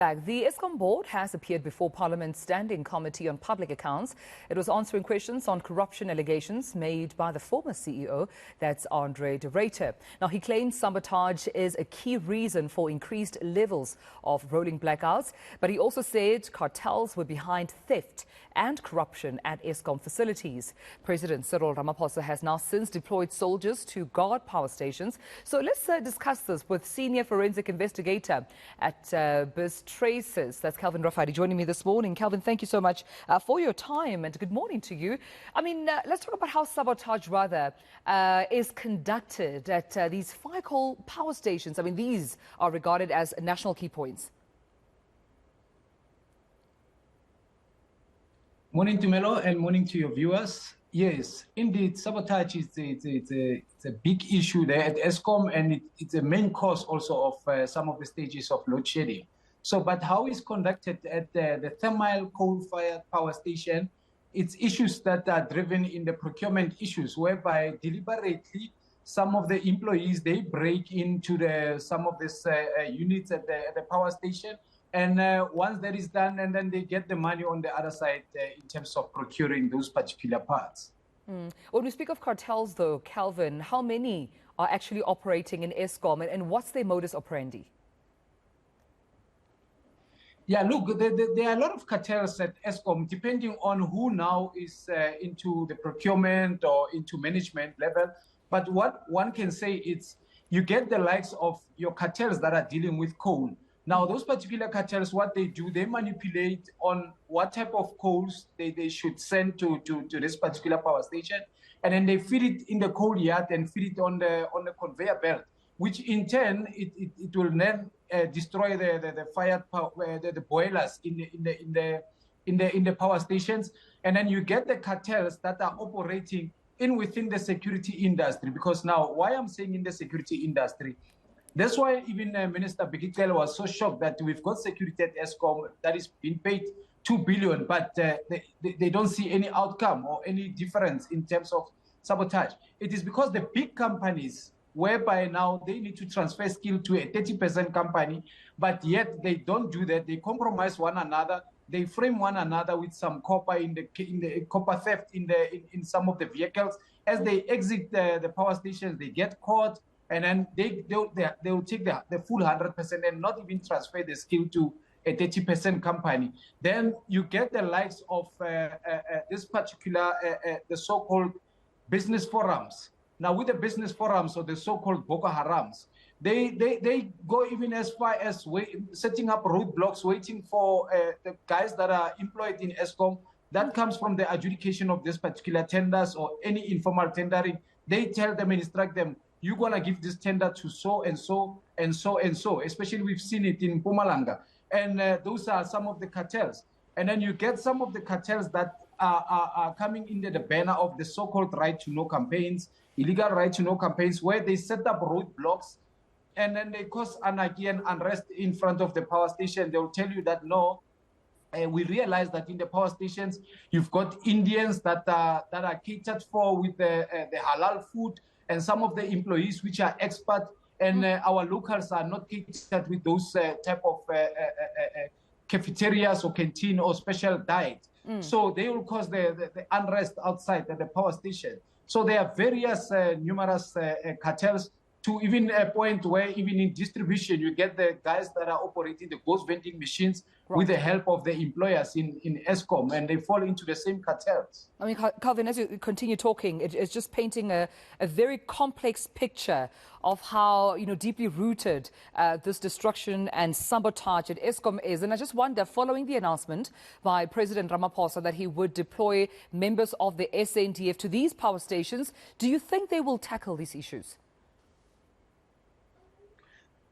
The Eskom board has appeared before Parliament's Standing Committee on Public Accounts. It was answering questions on corruption allegations made by the former CEO, that's André de Ruyter. Now, he claims sabotage is a key reason for increased levels of rolling blackouts, but he also said cartels were behind theft and corruption at Eskom facilities. President Cyril Ramaphosa has now since deployed soldiers to guard power stations. So let's discuss this with Senior Forensic Investigator at Bizztracers. That's Rafadi joining me this morning. Calvin, thank you so much for your time and good morning to you. I mean, let's talk about how sabotage is conducted at these 5 coal power stations. I mean, these are regarded as national key points. Morning to Melo and morning to your viewers. Yes, indeed, sabotage is it's a big issue there at Eskom, and it's a main cause also of some of the stages of load shedding. So, but how it's conducted at the thermal coal-fired power station, it's issues that are driven in the procurement issues, whereby deliberately some of the employees, they break into some of these units at the power station. And once that is done, and then they get the money on the other side in terms of procuring those particular parts. When we speak of cartels, though, Calvin, how many are actually operating in Eskom, and what's their modus operandi? Yeah, look, there are a lot of cartels at Eskom, depending on who now is into the procurement or into management level. But what one can say is you get the likes of your cartels that are dealing with coal. Now, those particular cartels, what they do, they manipulate on what type of coals they should send to this particular power station, and then they feed it in the coal yard and feed it on the conveyor belt, which in turn it will then destroy the fired power, the boilers in the power stations, and then you get the cartels that are operating within the security industry. Because now, why I'm saying in the security industry, that's why even Minister Bizztracers was so shocked that we've got security at Eskom that is being paid 2 billion, but they don't see any outcome or any difference in terms of sabotage. It is because the big companies, whereby now they need to transfer skill to a 30% company, but yet they don't do that. They compromise one another. They frame one another with some copper in the copper theft in some of the vehicles. As they exit the power stations, they get caught. And then they will take the full 100% and not even transfer the skill to a 30% company. Then you get the likes of this particular, the so-called business forums. Now with the business forums or the so-called Boko Harams, they go even as far as setting up roadblocks, waiting for the guys that are employed in Eskom. That comes from the adjudication of this particular tenders or any informal tendering. They tell them and instruct them, you're going to give this tender to so and so and so and so. Especially we've seen it in Mpumalanga. And those are some of the cartels. And then you get some of the cartels that are coming under the banner of the so-called right to know campaigns, illegal right to know campaigns, where they set up roadblocks and then they cause anarchy and unrest in front of the power station. They will tell you that no, we realize that in the power stations, you've got Indians that are catered for with the halal food, and some of the employees which are expert, and our locals are not catered with those type of cafeterias or canteen or special diet. So they will cause the unrest outside at the power station. So there are various numerous cartels, to even a point where even in distribution, you get the guys that are operating the ghost vending machines with the help of the employers in Eskom, and they fall into the same cartels. I mean, Calvin, as you continue talking, it's just painting a very complex picture of how, deeply rooted this destruction and sabotage at Eskom is. And I just wonder, following the announcement by President Ramaphosa that he would deploy members of the SANDF to these power stations, do you think they will tackle these issues?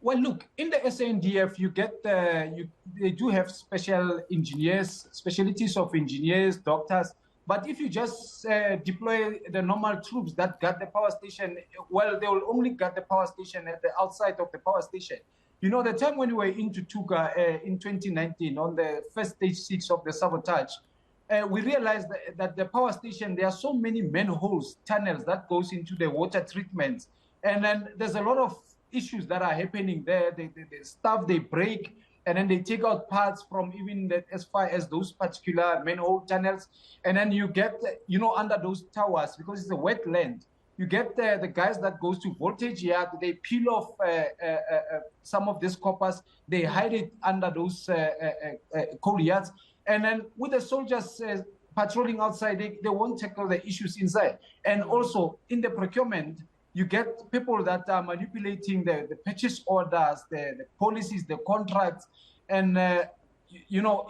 Well, look, in the SANDF, you get they do have special engineers, specialties of engineers, doctors. But if you just deploy the normal troops that guard the power station, well, they will only guard the power station at the outside of the power station. You know, the time when we were into Tuga in 2019 on the first stage 6 of the sabotage, we realized that the power station, there are so many manholes, tunnels that goes into the water treatments. And then there's a lot of issues that are happening there. The stuff they break, and then they take out parts from even that as far as those particular manhole tunnels, and then you get, under those towers, because it's a wetland, you get the guys that goes to voltage yard, they peel off some of these coppers, they hide it under those coal yards, and then with the soldiers patrolling outside, they won't tackle the issues inside. And also in the procurement, you get people that are manipulating the purchase orders, the policies, the contracts, and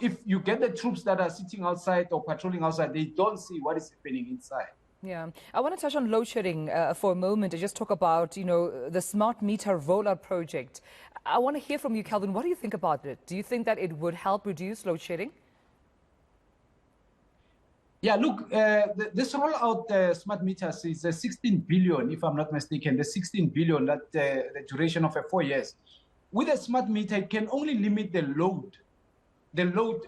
if you get the troops that are sitting outside or patrolling outside, they don't see what is happening inside. Yeah, I want to touch on load shedding for a moment and just talk about, the smart meter rollout project. I want to hear from you, Calvin. What do you think about it? Do you think that it would help reduce load shedding? Yeah, look, this rollout smart meters is 16 billion, if I'm not mistaken, the 16 billion, that the duration of 4 years. With a smart meter, it can only limit the load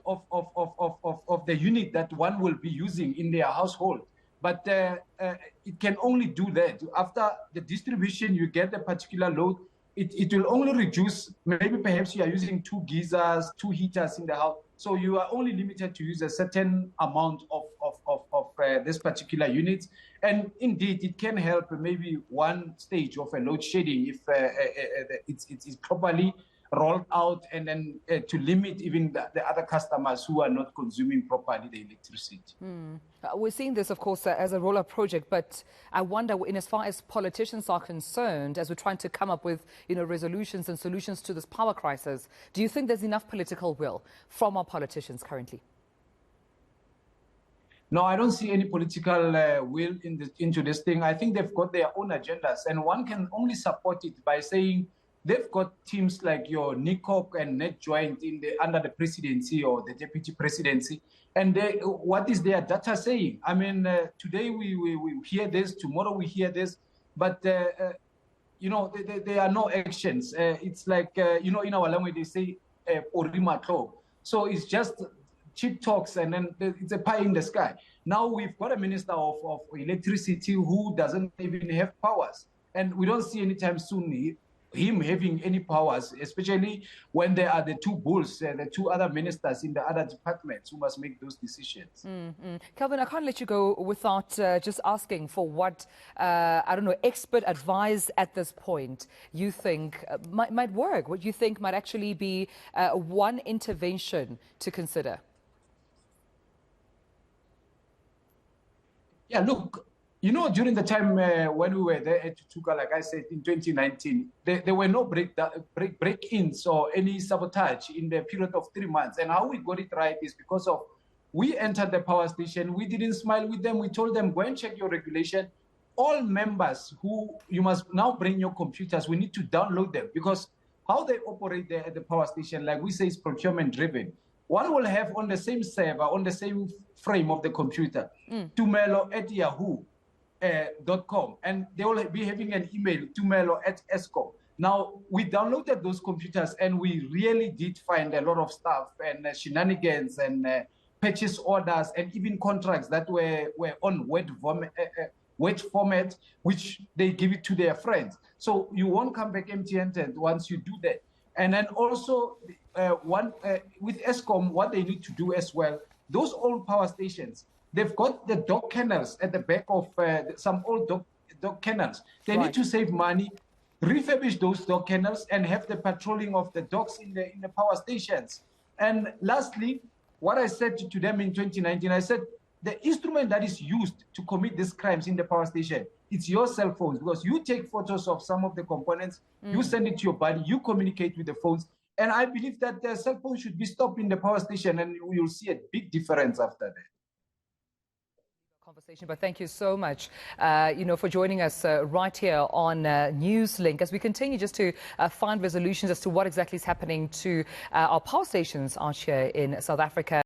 of the unit that one will be using in their household. But it can only do that. After the distribution, you get a particular load. It will only reduce, maybe perhaps you are using 2 geysers, 2 heaters in the house. So you are only limited to use a certain amount of this particular unit. And indeed, it can help maybe one stage of a load shedding if it's properly rolled out, and then to limit even the other customers who are not consuming properly the electricity. We're seeing this, of course, as a rollout project, but I wonder, in as far as politicians are concerned, as we're trying to come up with, resolutions and solutions to this power crisis, do you think there's enough political will from our politicians currently? No, I don't see any political will into this thing. I think they've got their own agendas, and one can only support it by saying, they've got teams like your NICOC and NetJoint under the presidency or the deputy presidency. And what is their data saying? I mean, today we hear this, tomorrow we hear this, but, there are no actions. It's like, in our language, they say, Orimatlo. So it's just cheap talks, and then it's a pie in the sky. Now we've got a minister of electricity who doesn't even have powers. And we don't see anytime soon him having any powers, especially when there are the 2 bulls, the 2 other ministers in the other departments who must make those decisions. Calvin, I can't let you go without just asking for what, expert advice at this point you think might work, what you think might actually be one intervention to consider. Yeah, look, during the time when we were there at Tutuka, like I said, in 2019, there were no break-ins or any sabotage in the period of 3 months. And how we got it right is because of, we entered the power station, we didn't smile with them, we told them, go and check your regulation. All members you must now bring your computers, we need to download them, because how they operate there at the power station, like we say, is procurement-driven. One will have on the same server, on the same frame of the computer, tumelo@yahoo.com, and they will be having an email, tumelo@Eskom. Now, we downloaded those computers, and we really did find a lot of stuff and shenanigans and purchase orders and even contracts that were on wet format, which they give it to their friends. So you won't come back empty-handed once you do that. And then also, with Eskom, what they need to do as well, those old power stations, they've got the dog kennels at the back of some old dog kennels. They need to save money, refurbish those dog kennels, and have the patrolling of the dogs in the power stations. And lastly, what I said to them in 2019, I said, the instrument that is used to commit these crimes in the power station, it's your cell phones, because you take photos of some of the components, you send it to your buddy, you communicate with the phones. And I believe that the cell phone should be stopped in the power station, and you'll see a big difference after that. Conversation, but thank you so much, for joining us right here on Newslink, as we continue just to find resolutions as to what exactly is happening to our power stations out here in South Africa.